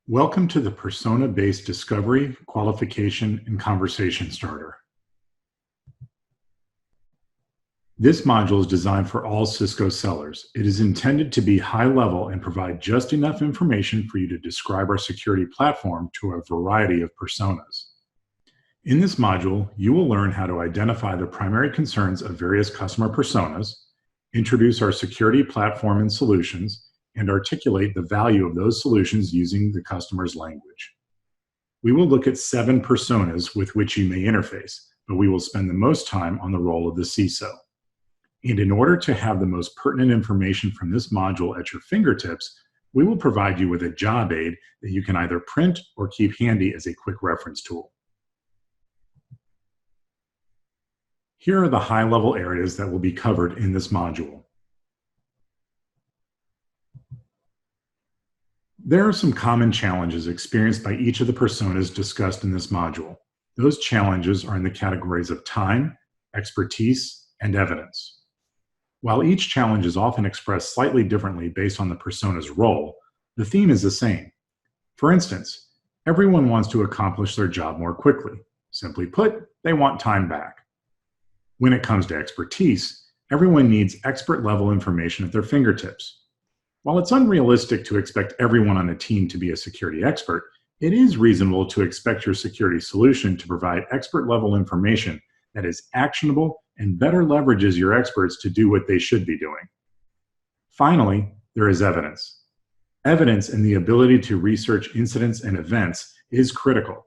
Welcome to the Persona-Based Discovery, Qualification, and Conversation Starter. This module is designed for all Cisco sellers. It is intended to be high level and provide just enough information for you to describe our security platform to a variety of personas. In this module, you will learn how to identify the primary concerns of various customer personas, introduce our security platform and solutions, and articulate the value of those solutions using the customer's language. We will look at 7 personas with which you may interface, but we will spend the most time on the role of the CISO. And in order to have the most pertinent information from this module at your fingertips, we will provide you with a job aid that you can either print or keep handy as a quick reference tool. Here are the high-level areas that will be covered in this module. There are some common challenges experienced by each of the personas discussed in this module. Those challenges are in the categories of time, expertise, and evidence. While each challenge is often expressed slightly differently based on the persona's role, the theme is the same. For instance, everyone wants to accomplish their job more quickly. Simply put, they want time back. When it comes to expertise, everyone needs expert-level information at their fingertips. While it's unrealistic to expect everyone on a team to be a security expert, it is reasonable to expect your security solution to provide expert-level information that is actionable and better leverages your experts to do what they should be doing. Finally, there is evidence. Evidence and the ability to research incidents and events is critical.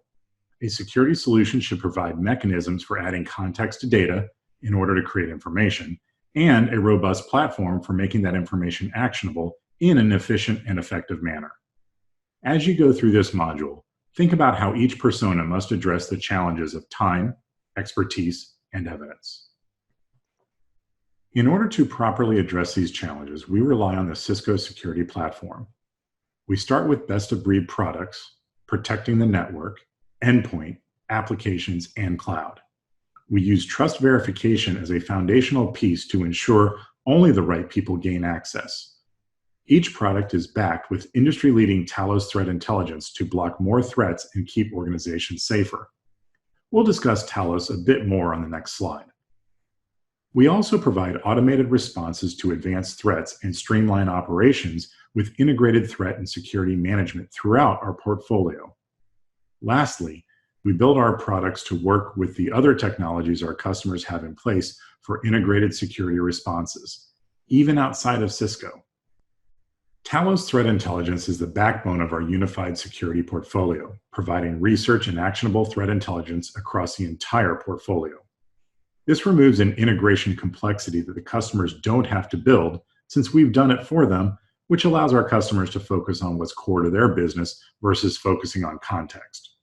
A security solution should provide mechanisms for adding context to data in order to create information, and a robust platform for making that information actionable in an efficient and effective manner. As you go through this module, think about how each persona must address the challenges of time, expertise, and evidence. In order to properly address these challenges, we rely on the Cisco security platform. We start with best-of-breed products, protecting the network, endpoint, applications, and cloud. We use trust verification as a foundational piece to ensure only the right people gain access. Each product is backed with industry-leading Talos threat intelligence to block more threats and keep organizations safer. We'll discuss Talos a bit more on the next slide. We also provide automated responses to advanced threats and streamline operations with integrated threat and security management throughout our portfolio. Lastly, we build our products to work with the other technologies our customers have in place for integrated security responses, even outside of Cisco. Talos Threat Intelligence is the backbone of our unified security portfolio, providing research and actionable threat intelligence across the entire portfolio. This removes an integration complexity that the customers don't have to build, since we've done it for them, which allows our customers to focus on what's core to their business versus focusing on context.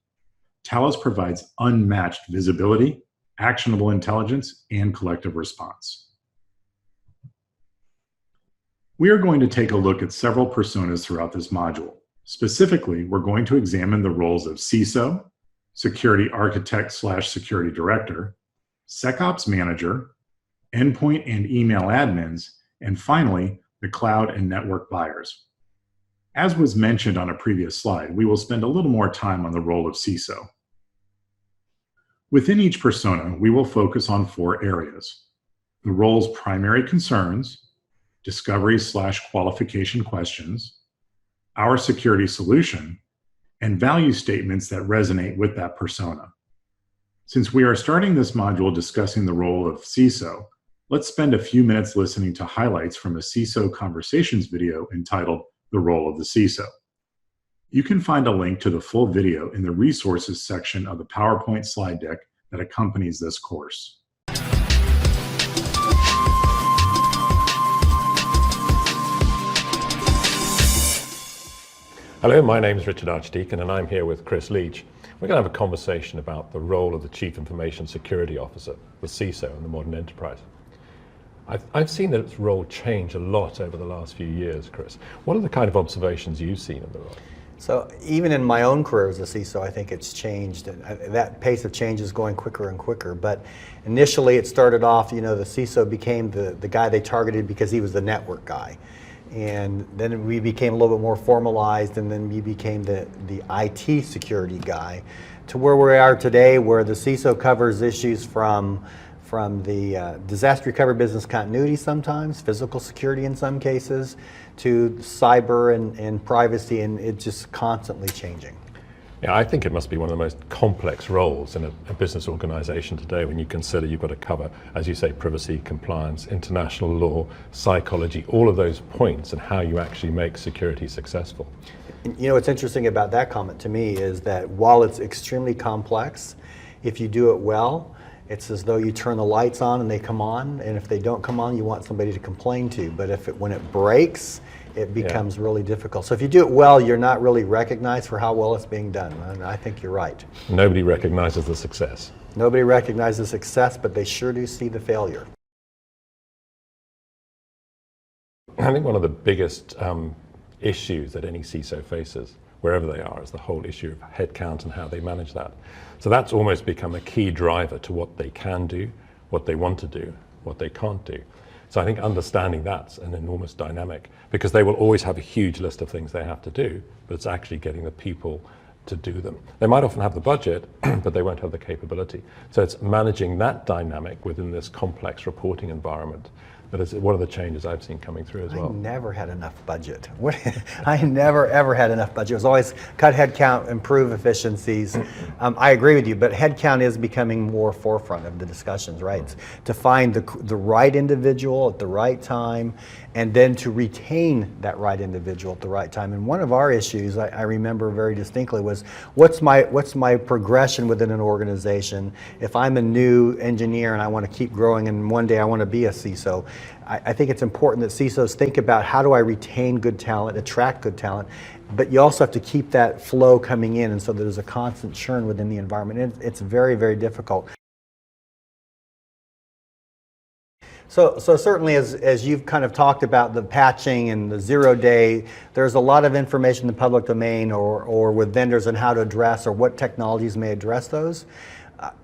Talos provides unmatched visibility, actionable intelligence, and collective response. We are going to take a look at several personas throughout this module. Specifically, we're going to examine the roles of CISO, Security Architect/Security Director, SecOps Manager, Endpoint and Email Admins, and finally, the Cloud and Network Buyers. As was mentioned on a previous slide, we will spend a little more time on the role of CISO. Within each persona, we will focus on 4 areas: the role's primary concerns, discovery/qualification questions, our security solution, and value statements that resonate with that persona. Since we are starting this module discussing the role of CISO, let's spend a few minutes listening to highlights from a CISO Conversations video entitled The Role of the CISO. You can find a link to the full video in the resources section of the PowerPoint slide deck that accompanies this course. Hello, my name is Richard Archdeacon and I'm here with Chris Leach. We're going to have a conversation about the role of the Chief Information Security Officer, the CISO, in the modern enterprise. I've seen that its role change a lot over the last few years, Chris. What are the kind of observations you've seen of the role? So even in my own career as a CISO, I think it's changed. That pace of change is going quicker and quicker. But initially it started off, the CISO became the guy they targeted because he was the network guy. And then we became a little bit more formalized, and then we became the IT security guy, to where we are today, where the CISO covers issues from the disaster recovery business continuity sometimes, physical security in some cases, to cyber and privacy, and it's just constantly changing. Yeah, I think it must be one of the most complex roles in a business organization today when you consider you've got to cover, as you say, privacy, compliance, international law, psychology, all of those points, and how you actually make security successful. You know, what's interesting about that comment to me is that while it's extremely complex, if you do it well, it's as though you turn the lights on and they come on, and if they don't come on, you want somebody to complain to. But when it breaks, it becomes really difficult. So if you do it well, you're not really recognized for how well it's being done. And I think you're right. Nobody recognizes the success. Nobody recognizes success, but they sure do see the failure. I think one of the biggest issues that any CISO faces, wherever they are, is the whole issue of headcount and how they manage that. So that's almost become a key driver to what they can do, what they want to do, what they can't do. So I think understanding that's an enormous dynamic, because they will always have a huge list of things they have to do, but it's actually getting the people to do them. They might often have the budget, but they won't have the capability. So it's managing that dynamic within this complex reporting environment. That is one of the changes I've seen coming through as well. I never had enough budget. I never ever had enough budget. It was always cut headcount, improve efficiencies. I agree with you, but headcount is becoming more forefront of the discussions, right? To find the right individual at the right time, and then to retain that right individual at the right time. And one of our issues I remember very distinctly was, what's my progression within an organization? If I'm a new engineer and I want to keep growing, and one day I want to be a CISO, I think it's important that CISOs think about, how do I retain good talent, attract good talent, but you also have to keep that flow coming in, and so there's a constant churn within the environment. It's very, very difficult. So certainly, as you've kind of talked about the patching and the 0-day, there's a lot of information in the public domain or with vendors on how to address, or what technologies may address those.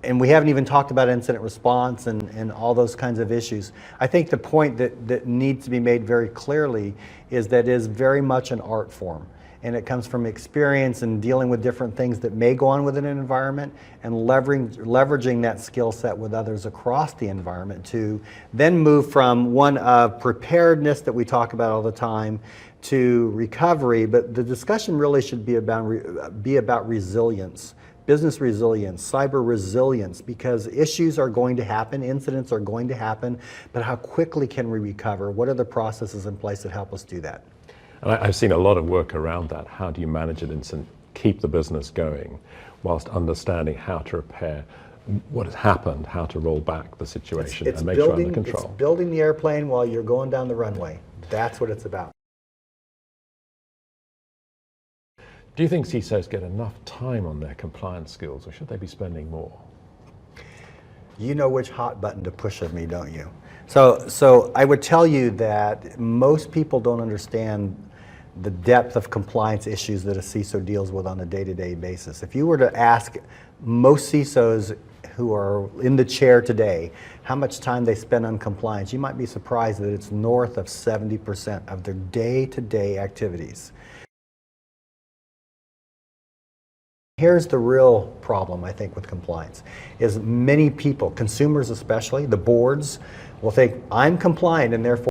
And we haven't even talked about incident response and all those kinds of issues. I think the point that needs to be made very clearly is that it is very much an art form. And it comes from experience and dealing with different things that may go on within an environment, and leveraging that skill set with others across the environment to then move from one of preparedness that we talk about all the time to recovery. But the discussion really should be about resilience. Business resilience, cyber resilience, because issues are going to happen, incidents are going to happen, but how quickly can we recover? What are the processes in place that help us do that? And I've seen a lot of work around that. How do you manage an incident, keep the business going, whilst understanding how to repair what has happened, how to roll back the situation and make sure under control. It's building the airplane while you're going down the runway. That's what it's about. Do you think CISOs get enough time on their compliance skills, or should they be spending more? You know which hot button to push of me, don't you? So I would tell you that most people don't understand the depth of compliance issues that a CISO deals with on a day-to-day basis. If you were to ask most CISOs who are in the chair today how much time they spend on compliance, you might be surprised that it's north of 70% of their day-to-day activities. Here's the real problem, I think, with compliance, is many people, consumers especially, the boards, will think, I'm compliant and therefore